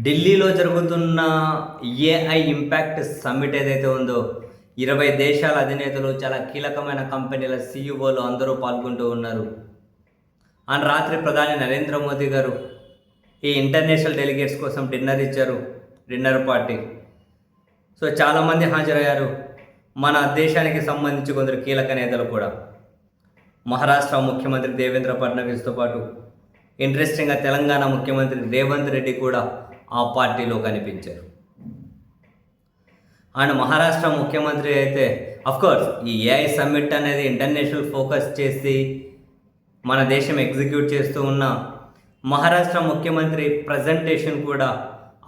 ఢిల్లీలో జరుగుతున్న AI impact summit ఏదైతే ఉందో 20 దేశాల అధినేతలు, చాలా కీలకమైన కంపెనీల సీఈఓలు అందరూ పాల్గొంటూ ఉన్నారు. అండ్ రాత్రి ప్రధాని నరేంద్ర మోదీ గారు ఈ ఇంటర్నేషనల్ డెలిగేట్స్ కోసం డిన్నర్ ఇచ్చారు, డిన్నర్ పార్టీ. సో చాలామంది హాజరయ్యారు. మన దేశానికి సంబంధించి కొందరు కీలక నేతలు కూడా. మహారాష్ట్ర ముఖ్యమంత్రి దేవేంద్ర ఫడ్నవీస్తో పాటు ఇంట్రెస్టింగ్గా తెలంగాణ ముఖ్యమంత్రి రేవంత్ రెడ్డి కూడా ఆ పార్టీలో కనిపించారు. అండ్ మహారాష్ట్ర ముఖ్యమంత్రి అయితే అఫ్కోర్స్ ఈ ఏఐ సమ్మిట్ అనేది ఇంటర్నేషనల్ ఫోకస్ చేసి మన దేశం ఎగ్జిక్యూట్ చేస్తూ ఉన్న మహారాష్ట్ర ముఖ్యమంత్రి ప్రజెంటేషన్ కూడా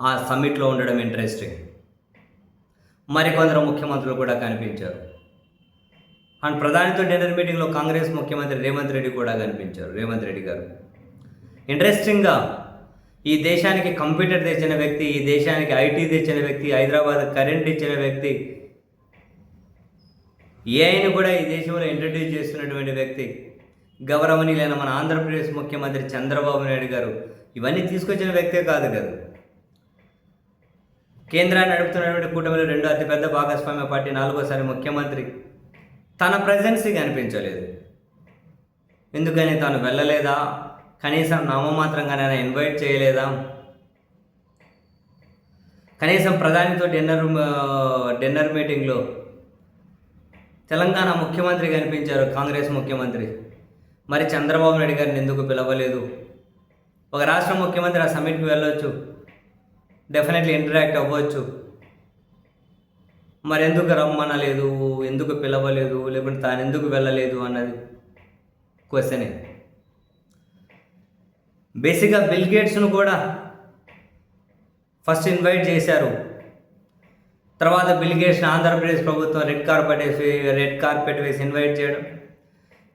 ఆ సమ్మిట్లో ఉండడం ఇంట్రెస్టింగ్. మరికొందరు ముఖ్యమంత్రులు కూడా కనిపించారు. అండ్ ప్రధానితో డిన్నర్ మీటింగ్లో కాంగ్రెస్ ముఖ్యమంత్రి రేవంత్ రెడ్డి కూడా కనిపించారు. రేవంత్ రెడ్డి గారు ఇంట్రెస్టింగ్గా ఈ దేశానికి కంప్యూటర్ తెచ్చిన వ్యక్తి, ఈ దేశానికి ఐటీ తెచ్చిన వ్యక్తి, హైదరాబాద్ కరెంట్ ఇచ్చిన వ్యక్తి, ఏఐని కూడా ఈ దేశంలో ఇంట్రడ్యూస్ చేస్తున్నటువంటి వ్యక్తి, గౌరవనీయులైన మన ఆంధ్రప్రదేశ్ ముఖ్యమంత్రి చంద్రబాబు నాయుడు గారు ఇవన్నీ తీసుకొచ్చిన వ్యక్తే కాదు కదా. కేంద్రాన్ని నడుపుతున్నటువంటి కూటమిలో రెండో అతిపెద్ద భాగస్వామ్య పార్టీ 4వ ముఖ్యమంత్రి తన ప్రెజెన్సీ కనిపించలేదు. ఎందుకని తాను వెళ్ళలేదా? కనీసం నామమాత్రంగానైనా ఇన్వైట్ చేయలేదా? కనీసం ప్రధానితో డిన్నర్ మీటింగ్లో తెలంగాణ ముఖ్యమంత్రి కనిపించారు, కాంగ్రెస్ ముఖ్యమంత్రి. మరి చంద్రబాబు నాయుడు గారిని ఎందుకు పిలవలేదు? ఒక రాష్ట్ర ముఖ్యమంత్రి ఆ సమ్మిట్కి వెళ్ళొచ్చు, డెఫినెట్లీ ఇంటరాక్ట్ అవ్వచ్చు. మరి ఎందుకు రమ్మనలేదు, ఎందుకు పిలవలేదు, లేకుంటే తాను ఎందుకు వెళ్ళలేదు అన్నది క్వశ్చనే. బేసిక్గా బిల్ గేట్స్ను కూడా ఫస్ట్ ఇన్వైట్ చేశారు. తర్వాత బిల్ గేట్స్ని ఆంధ్రప్రదేశ్ ప్రభుత్వం రెడ్ కార్పెట్ వేసి ఇన్వైట్ చేయడం,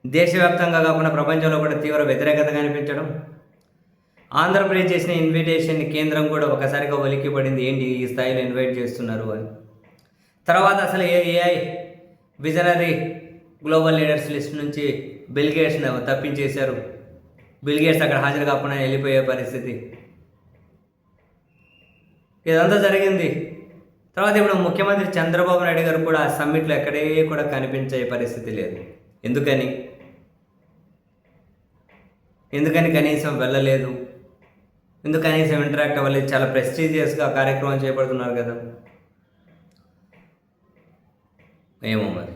దేశవ్యాప్తంగా కాకుండా ప్రపంచంలో కూడా తీవ్ర వ్యతిరేకత కనిపించడం, ఆంధ్రప్రదేశ్ చేసిన ఇన్విటేషన్ని కేంద్రం కూడా ఒకసారిగా ఒలిక్కిపడింది, ఏంటి ఈ స్థాయిలో ఇన్వైట్ చేస్తున్నారు అని. తర్వాత అసలు AI visionary global leaders list నుంచి బిల్ గేట్స్ని తప్పించేశారు. బిల్ గేట్స్ అక్కడ హాజరు కాకుండా వెళ్ళిపోయే పరిస్థితి, ఇదంతా జరిగింది. తర్వాత ఇప్పుడు ముఖ్యమంత్రి చంద్రబాబు నాయుడు గారు కూడా ఆ సమ్మిట్లో ఎక్కడే కూడా కనిపించే పరిస్థితి లేదు. ఎందుకని కనీసం వెళ్ళలేదు, ఎందుకు కనీసం ఇంటరాక్ట్ అవ్వలేదు? చాలా ప్రెస్టీజియస్గా కార్యక్రమం చేపడుతున్నారు కదా, ఏమో మరి.